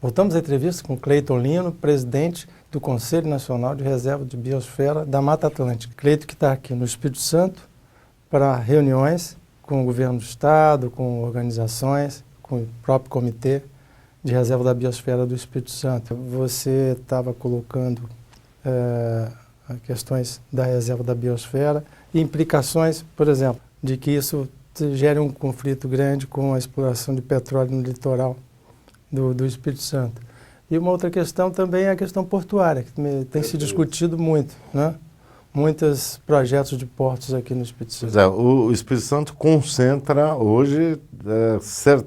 Voltamos à entrevista com Cleiton Lino, presidente do Conselho Nacional de Reserva de Biosfera da Mata Atlântica. Cleiton que está aqui no Espírito Santo para reuniões com o governo do estado, com organizações, com o próprio Comitê de Reserva da Biosfera do Espírito Santo. Você estava colocando questões da reserva da biosfera e implicações, por exemplo, de que isso gere um conflito grande com a exploração de petróleo no litoral do Espírito Santo. E uma outra questão também é a questão portuária, que tem se discutido muito, né? Muitos projetos de portos aqui no Espírito Santo. Pois é, o Espírito Santo concentra hoje,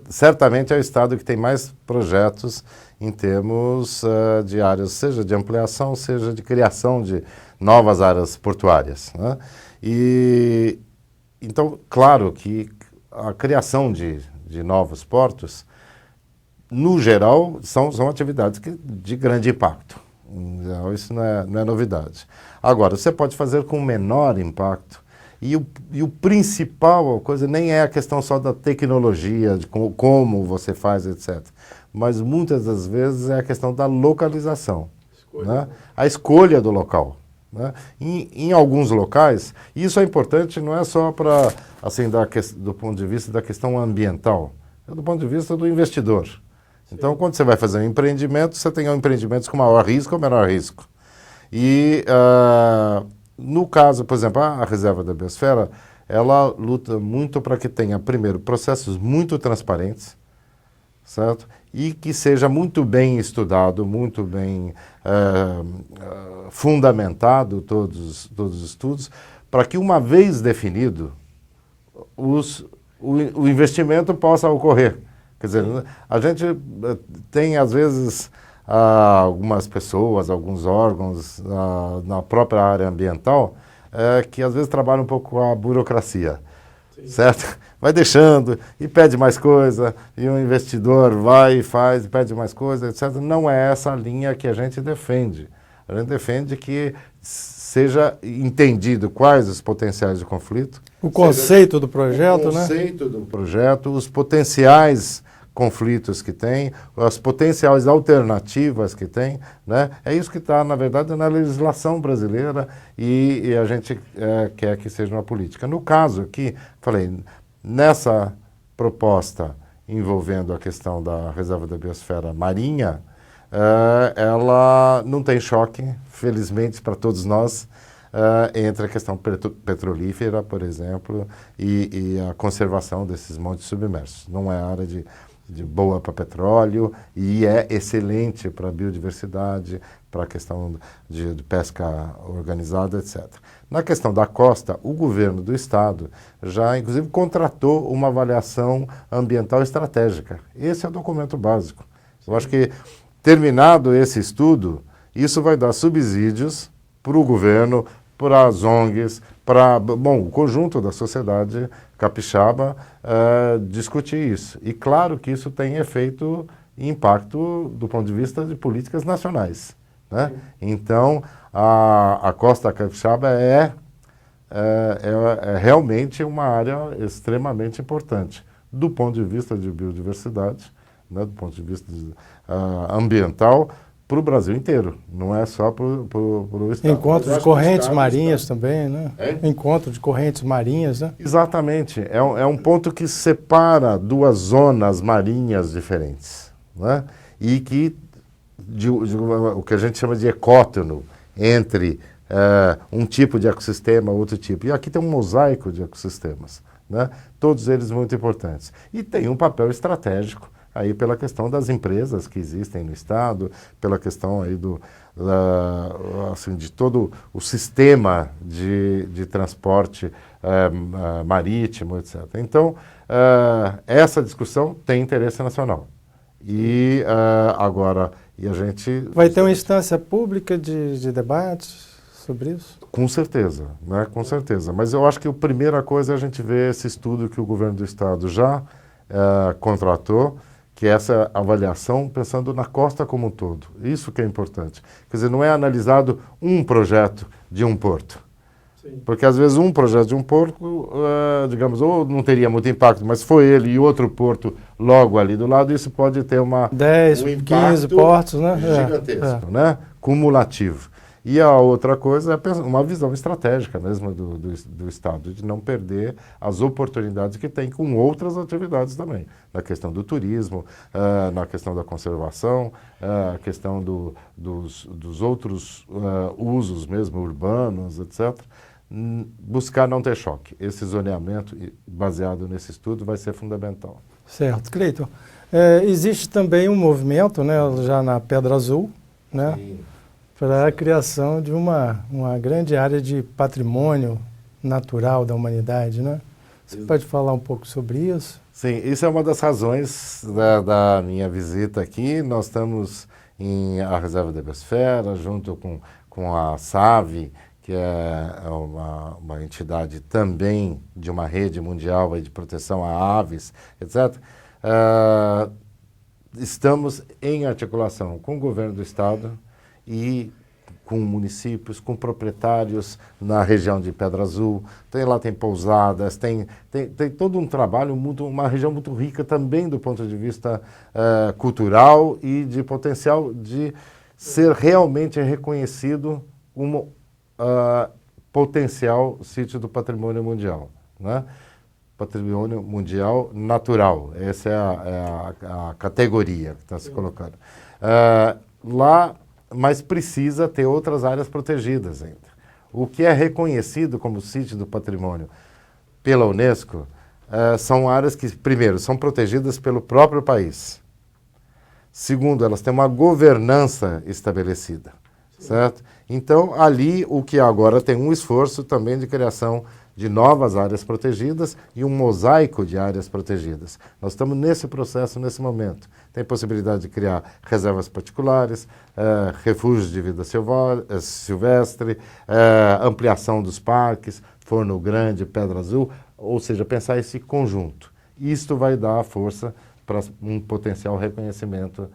certamente é o estado que tem mais projetos em termos de áreas, seja de ampliação, seja de criação de novas áreas portuárias, né? E, então, claro que a criação de novos portos, no geral, são atividades de grande impacto. Então, isso não é novidade. Agora, você pode fazer com menor impacto e o principal coisa nem é a questão só da tecnologia, de como você faz, etc. Mas muitas das vezes é a questão da localização, né? A escolha do local. Né? Em alguns locais, e isso é importante não é só para, assim, do ponto de vista da questão ambiental, é do ponto de vista do investidor. Então, quando você vai fazer um empreendimento, você tem empreendimentos com maior risco ou menor risco. E, no caso, por exemplo, a Reserva da Biosfera, ela luta muito para que tenha, primeiro, processos muito transparentes, certo? E que seja muito bem estudado, muito bem fundamentado todos os estudos, para que, uma vez definido, o investimento possa ocorrer. Quer dizer, a gente tem, às vezes, algumas pessoas, alguns órgãos na própria área ambiental que, às vezes, trabalham um pouco com a burocracia, certo? Vai deixando e pede mais coisa, e o investidor vai e faz, e pede mais coisa, etc. Não é essa a linha que a gente defende. A gente defende que seja entendido quais os potenciais de conflito. O conceito do projeto, né? O conceito do projeto, os potenciais conflitos que tem, as potenciais alternativas que tem, né? É isso que está, na verdade, na legislação brasileira e a gente quer que seja uma política. No caso aqui, falei, nessa proposta envolvendo a questão da Reserva da Biosfera Marinha, ela não tem choque, felizmente para todos nós, entre a questão petrolífera, por exemplo, e a conservação desses montes submersos. Não é área de boa para petróleo e é excelente para a biodiversidade, para a questão de pesca organizada, etc. Na questão da costa, o governo do estado já, inclusive, contratou uma avaliação ambiental estratégica. Esse é o documento básico. Eu acho que, terminado esse estudo, isso vai dar subsídios para o governo, para as ONGs, para o conjunto da sociedade capixaba discutir isso. E claro que isso tem efeito e impacto do ponto de vista de políticas nacionais, né? Então, a costa capixaba é realmente uma área extremamente importante do ponto de vista de biodiversidade, né, do ponto de vista ambiental, para o Brasil inteiro, não é só para o estado. Encontro de correntes marinhas também, né? Encontro de correntes marinhas, né? Exatamente. É um ponto que separa duas zonas marinhas diferentes, né? E que, o que a gente chama de ecótono, entre um tipo de ecossistema e outro tipo. E aqui tem um mosaico de ecossistemas, né? Todos eles muito importantes. E tem um papel estratégico aí pela questão das empresas que existem no estado, pela questão aí assim, de todo o sistema de transporte marítimo, etc. Então, essa discussão tem interesse nacional. E agora, a gente... Vai ter uma instância pública de debates sobre isso? Com certeza, né? Com certeza. Mas eu acho que a primeira coisa é a gente ver esse estudo que o governo do estado já contratou, que é essa avaliação pensando na costa como um todo. Isso que é importante. Quer dizer, não é analisado um projeto de um porto. Porque às vezes um projeto de um porto, digamos, ou não teria muito impacto, mas foi ele e outro porto logo ali do lado, isso pode ter 10, um 15 portos, né? Gigantesco, né? Cumulativo. E a outra coisa é uma visão estratégica mesmo do Estado, de não perder as oportunidades que tem com outras atividades também, na questão do turismo, na questão da conservação, a questão dos outros usos mesmo, urbanos, etc., buscar não ter choque. Esse zoneamento baseado nesse estudo vai ser fundamental. Certo. Cleiton, existe também um movimento, né, já na Pedra Azul, né, para a criação de uma grande área de patrimônio natural da humanidade, né? Você pode falar um pouco sobre isso? Sim, isso é uma das razões da minha visita aqui. Nós estamos em a Reserva da Biosfera, junto com a SAVE, que é uma entidade também de uma rede mundial aí de proteção a aves, etc. Estamos em articulação com o governo do Estado e com municípios, com proprietários na região de Pedra Azul. Lá tem pousadas, tem todo um trabalho, uma região muito rica também do ponto de vista cultural e de potencial de ser realmente reconhecido como potencial sítio do patrimônio mundial, né? Patrimônio mundial natural, essa é a categoria que está se colocando. Lá, mas precisa ter outras áreas protegidas ainda. O que é reconhecido como sítio do patrimônio pela Unesco são áreas que, primeiro, são protegidas pelo próprio país. Segundo, elas têm uma governança estabelecida. Certo? Então, ali, o que agora tem um esforço também de criação de novas áreas protegidas e um mosaico de áreas protegidas. Nós estamos nesse processo, nesse momento. Tem possibilidade de criar reservas particulares, refúgios de vida silvestre, ampliação dos parques, Forno Grande, Pedra Azul, ou seja, pensar esse conjunto. Isto vai dar força para um potencial reconhecimento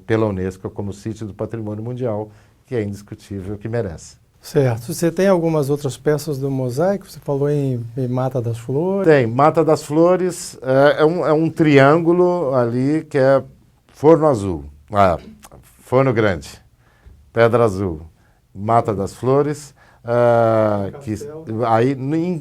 pela Unesco como sítio do patrimônio mundial, que é indiscutível, que merece. Certo. Você tem algumas outras peças do mosaico? Você falou em Mata das Flores. Tem. Mata das Flores é um triângulo ali que é Forno Azul, Forno Grande, Pedra Azul, Mata das Flores. Aí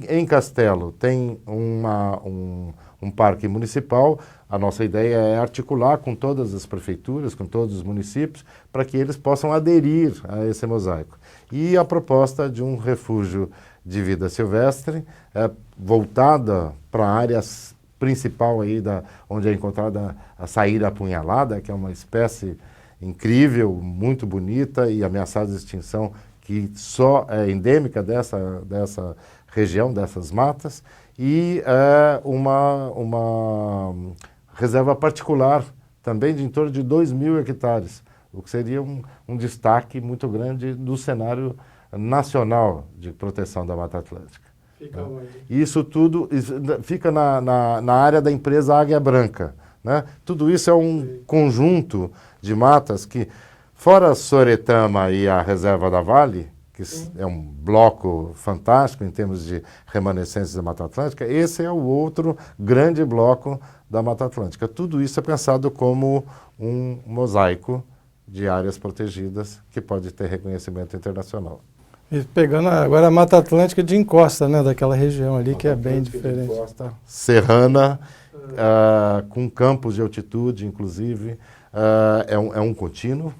em Castelo tem um parque municipal. A nossa ideia é articular com todas as prefeituras, com todos os municípios, para que eles possam aderir a esse mosaico. E a proposta de um refúgio de vida silvestre, voltada para a área principal aí onde é encontrada a saíra apunhalada, que é uma espécie incrível, muito bonita e ameaçada de extinção, que só é endêmica dessa região, dessas matas, e uma reserva particular, também de em torno de 2.000 hectares, o que seria um destaque muito grande do cenário nacional de proteção da Mata Atlântica. Fica onde? Isso tudo fica na área da empresa Águia Branca, né? Tudo isso é um conjunto de matas que, fora a Soretama e a Reserva da Vale, que é um bloco fantástico em termos de remanescentes da Mata Atlântica, esse é o outro grande bloco da Mata Atlântica. Tudo isso é pensado como um mosaico de áreas protegidas que pode ter reconhecimento internacional. E pegando agora a Mata Atlântica de encosta, né, daquela região ali, que é bem diferente. Encosta serrana, com campos de altitude, inclusive, é um contínuo,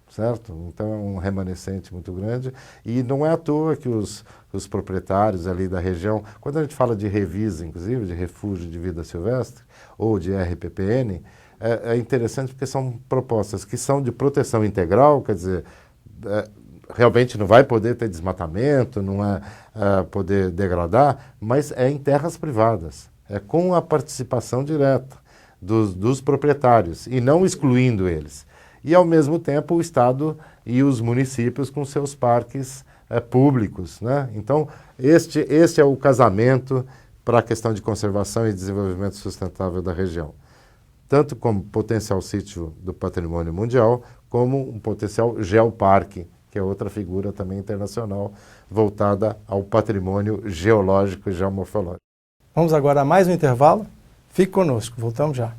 certo? Então é um remanescente muito grande e não é à toa que os proprietários ali da região, quando a gente fala de revisa, inclusive, de refúgio de vida silvestre ou de RPPN, é interessante porque são propostas que são de proteção integral, quer dizer, realmente não vai poder ter desmatamento, não é poder degradar, mas é em terras privadas, é com a participação direta dos proprietários e não excluindo eles. E, ao mesmo tempo, o Estado e os municípios com seus parques públicos, né? Então, este é o casamento para a questão de conservação e desenvolvimento sustentável da região. Tanto como potencial sítio do patrimônio mundial, como um potencial geoparque, que é outra figura também internacional voltada ao patrimônio geológico e geomorfológico. Vamos agora a mais um intervalo. Fique conosco, voltamos já.